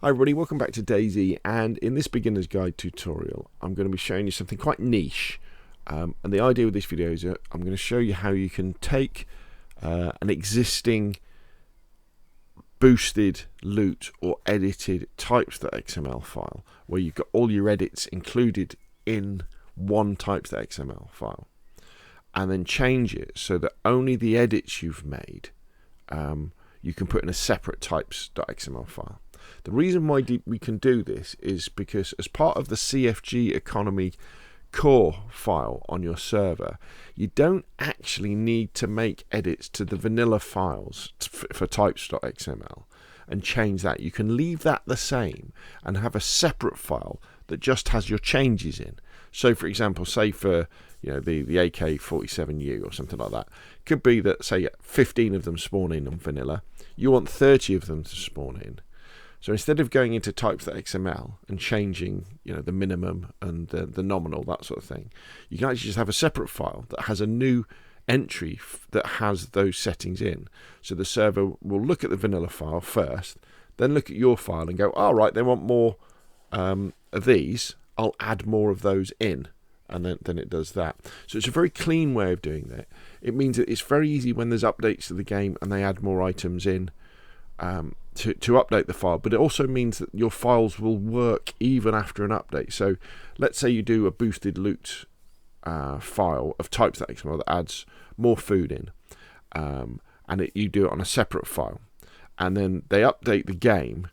Hi everybody, welcome back to DayZ, and in this beginner's guide tutorial I'm going to be showing you something quite niche, and the idea with this video is that I'm going to show you how you can take an existing boosted loot or edited types.xml file where you've got all your edits included in one types.xml file, and then change it so that only the edits you've made you can put in a separate types.xml file. The reason why we can do this is because as part of the cfgeconomycore file on your server, you don't actually need to make edits to the vanilla files for types.xml and change that. You can leave that the same and have a separate file that just has your changes in. So for example, say for the AK-47U or something like that, it could be that say 15 of them spawn in on vanilla, you want 30 of them to spawn in. So instead of going into types.xml and changing, the minimum and the nominal, that sort of thing, you can actually just have a separate file that has a new entry that has those settings in. So the server will look at the vanilla file first, then look at your file and go, all right, they want more of these, I'll add more of those in. And then it does that. So it's a very clean way of doing that. It means that it's very easy when there's updates to the game and they add more items in, to update the file, but it also means that your files will work even after an update. So let's say you do a boosted loot file of types.xml that adds more food in, and you do it on a separate file, and then they update the game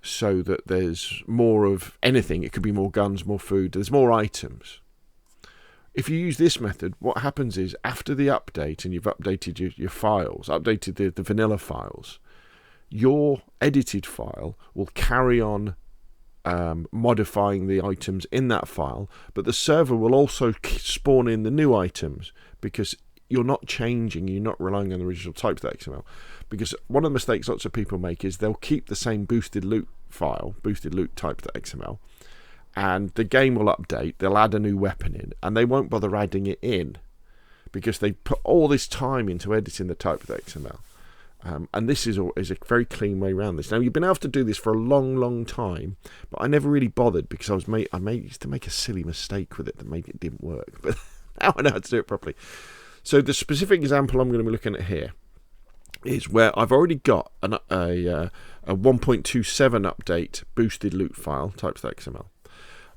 so that there's more of anything. It could be more guns, more food, there's more items. If you use this method, what happens is after the update and you've updated your files, updated the vanilla files, your edited file will carry on modifying the items in that file, but the server will also spawn in the new items because you're not changing, you're not relying on the original types.xml. Because one of the mistakes lots of people make is they'll keep the same boosted loot file, boosted loot types.xml, and the game will update, they'll add a new weapon in, and they won't bother adding it in because they put all this time into editing the types.xml. And this is a very clean way around this. Now, you've been able to do this for a long time, but I never really bothered because I used to make a silly mistake with it that made it didn't work. But now I know how to do it properly. So the specific example I'm going to be looking at here is where I've already got a 1.27 update boosted loot file, types.xml.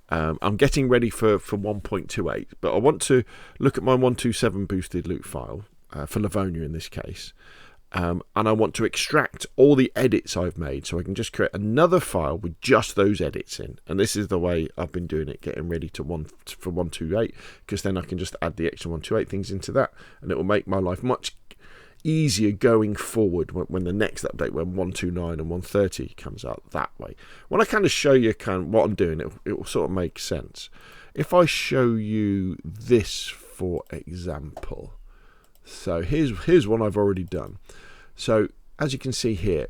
I'm getting ready for 1.28, but I want to look at my 1.27 boosted loot file, for Livonia in this case. And I want to extract all the edits I've made so I can just create another file with just those edits in. And this is the way I've been doing it, getting ready for 128, because then I can just add the extra 128 things into that, and it will make my life much easier going forward when the next update, when 129 and 130 comes out that way. When I kind of show you what I'm doing, it will sort of make sense. If I show you this, for example, so here's one I've already done. So as you can see here,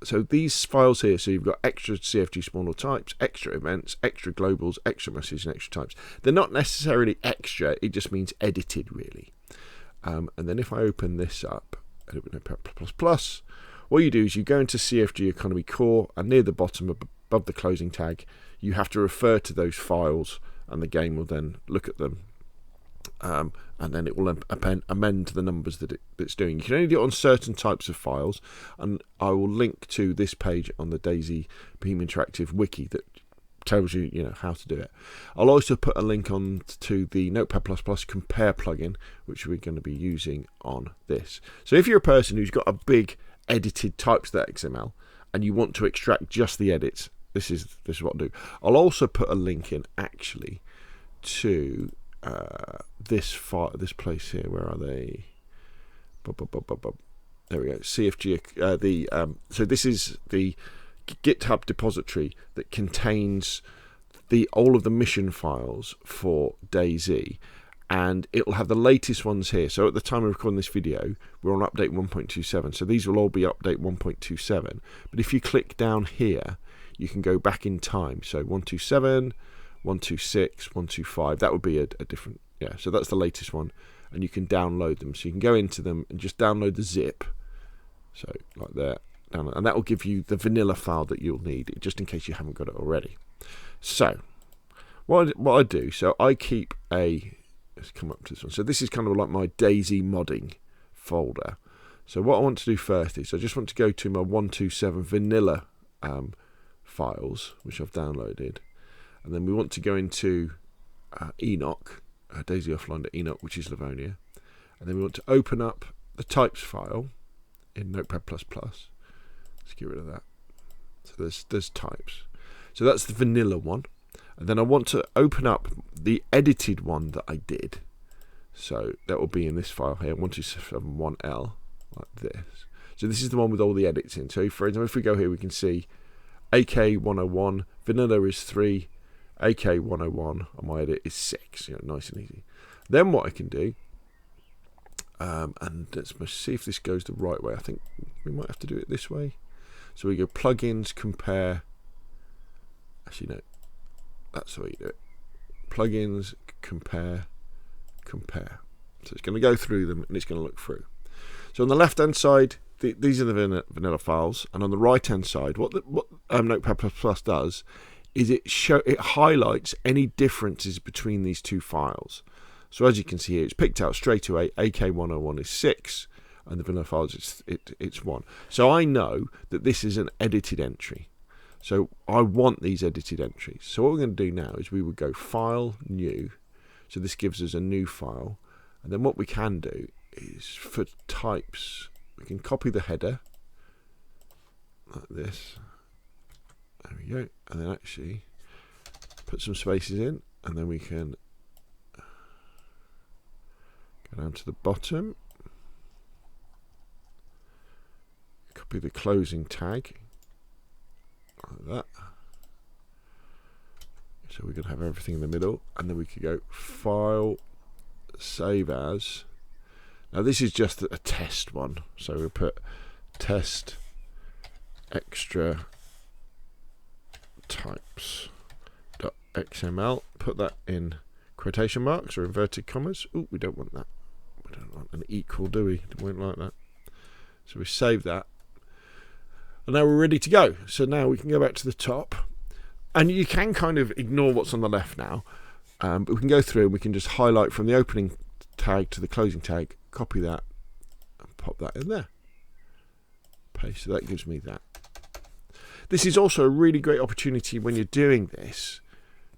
so these files here, so you've got extra CFG spawn all types, extra events, extra globals, extra messages, and extra types. They're not necessarily extra, it just means edited really. And then if I open this up, Notepad++, what you do is you go into CFG Economy Core, and near the bottom above the closing tag, you have to refer to those files, and the game will then look at them. And then it will amend the numbers that it's doing. You can only do it on certain types of files, and I will link to this page on the DayZ Beam Interactive wiki that tells you how to do it. I'll also put a link on to the Notepad++ compare plugin, which we're going to be using on this. So if you're a person who's got a big edited types.xml and you want to extract just the edits, this is what I'll do. I'll also put a link in actually to this place here. Where are they? There we go. CFG. So this is the GitHub repository that contains all of the mission files for DayZ, and it will have the latest ones here. So at the time of recording this video, we're on update 1.27. So these will all be update 1.27. But if you click down here, you can go back in time. So 127. 126, 125, that would be a different, so that's the latest one, and you can download them. So you can go into them and just download the zip, so like that, download, and that will give you the vanilla file that you'll need, just in case you haven't got it already. So what I do, so I keep let's come up to this one. So this is kind of like my DayZ modding folder. So what I want to do first is I just want to go to my 127 vanilla files, which I've downloaded, and then we want to go into Enoch, DayZ offline to Enoch, which is Livonia, and then we want to open up the types file in Notepad++. Let's get rid of that. So there's types. So that's the vanilla one. And then I want to open up the edited one that I did. So that will be in this file here, 127.1L, like this. So this is the one with all the edits in. So for example, if we go here, we can see AK101, vanilla is 3, AK101, and my edit is 6. Nice and easy. Then what I can do, and let's see if this goes the right way. I think we might have to do it this way. So we go plugins, compare. Actually, no. That's the way you do it. Plugins, compare. So it's going to go through them and it's going to look through. So on the left hand side, these are the vanilla files, and on the right hand side, what Notepad++ does is it highlights any differences between these two files. So as you can see here, it's picked out straight away. AK101 is 6, and the vanilla files it's 1. So I know that this is an edited entry. So I want these edited entries. So what we're going to do now is we would go File, New. So this gives us a new file. And then what we can do is for types, we can copy the header like this. There we go. And then actually put some spaces in. And then we can go down to the bottom. Copy the closing tag. Like that. So we're going to have everything in the middle, and then we could go File, Save As. Now this is just a test one, so we'll put test extra types.xml. Put that in quotation marks or inverted commas. Oh, we don't want that. We don't want an equal, do we? We won't like that. So we save that. And now we're ready to go. So now we can go back to the top, and you can kind of ignore what's on the left now, but we can go through and we can just highlight from the opening tag to the closing tag, copy that and pop that in there, paste. So that gives me that. This is also a really great opportunity when you're doing this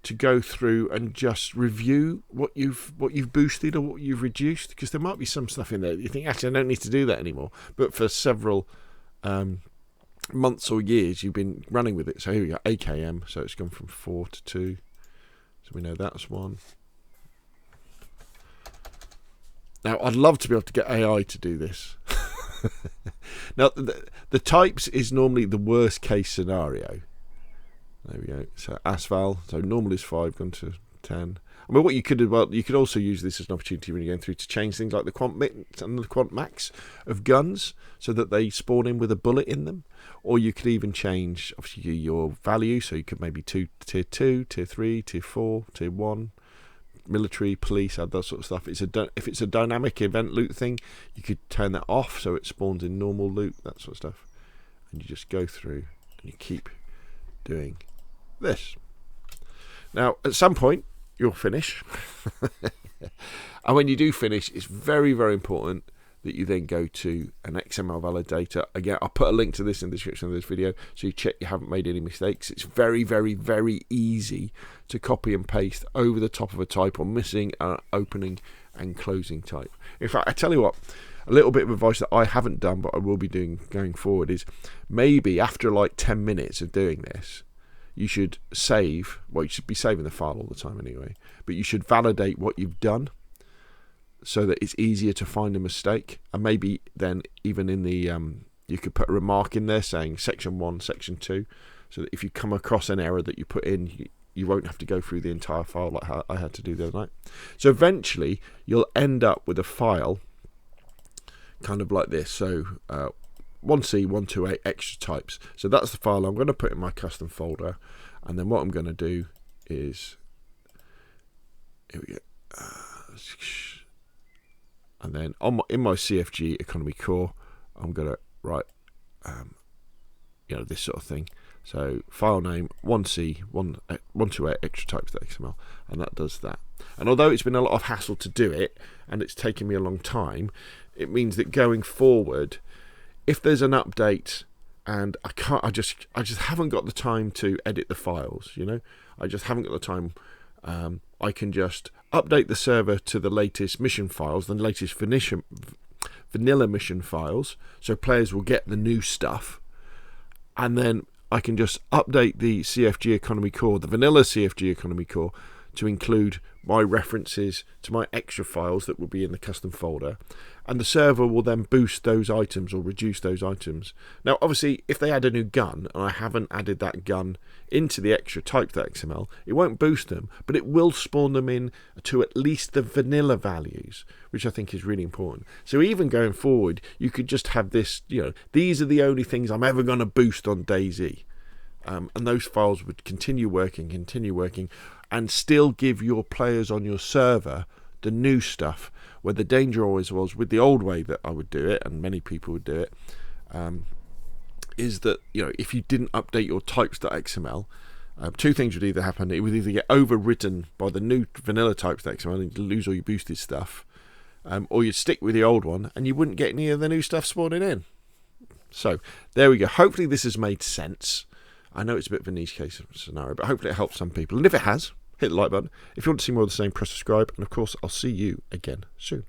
to go through and just review what you've boosted or what you've reduced, because there might be some stuff in there that you think, actually I don't need to do that anymore, but for several months or years you've been running with it. So here we go, AKM, so it's gone from 4 to 2, so we know that's 1. Now I'd love to be able to get AI to do this. Now the types is normally the worst case scenario. There we go. So ASVAL, so normal is 5, gone to 10. I mean, what you could do, well, you could also use this as an opportunity when you're going through to change things like the quant min and the quant max of guns, so that they spawn in with a bullet in them. Or you could even change, obviously, your value. So you could maybe tier 2, tier 3, tier 4, tier 1, military, police, add that sort of stuff. If it's a dynamic event loot thing, you could turn that off so it spawns in normal loot, that sort of stuff. And you just go through and you keep doing this. Now, at some point, you'll finish. And when you do finish, it's very, very important that you then go to an XML validator. Again, I'll put a link to this in the description of this video so you check you haven't made any mistakes. It's very, very, very easy to copy and paste over the top of a type or missing an opening and closing type. In fact, I tell you what, a little bit of advice that I haven't done but I will be doing going forward is maybe after like 10 minutes of doing this, you should save, well, you should be saving the file all the time anyway, but you should validate what you've done so that it's easier to find a mistake. And maybe then even in the, you could put a remark in there saying section 1, section 2, so that if you come across an error that you put in, you won't have to go through the entire file like how I had to do the other night. So eventually you'll end up with a file kind of like this. So 1C, 128 extra types. So that's the file I'm going to put in my custom folder. And then what I'm going to do is, here we go. And then in my CFG economy core, I'm going to write this sort of thing. So file name 1C 128 extra types.xml, and that does that. And although it's been a lot of hassle to do it, and it's taken me a long time, it means that going forward, if there's an update and I just haven't got the time to edit the files, I just haven't got the time. I can just update the server to the latest mission files, the latest vanilla mission files, so players will get the new stuff, and then I can just update the CFG Economy Core, the vanilla CFG Economy Core, to include my references to my extra files that will be in the custom folder, and the server will then boost those items or reduce those items. Now obviously if they add a new gun and I haven't added that gun into the extra types.xml, it won't boost them, but it will spawn them in to at least the vanilla values, which I think is really important. So even going forward, you could just have this, these are the only things I'm ever going to boost on DayZ. And those files would continue working, and still give your players on your server the new stuff, where the danger always was with the old way that I would do it, and many people would do it, is that if you didn't update your types.xml, two things would either happen. It would either get overwritten by the new vanilla types.xml and you'd lose all your boosted stuff, or you'd stick with the old one and you wouldn't get any of the new stuff spawning in. So there we go. Hopefully this has made sense. I know it's a bit of a niche case scenario, but hopefully it helps some people. And if it has, hit the like button. If you want to see more of the same, press subscribe. And of course, I'll see you again soon.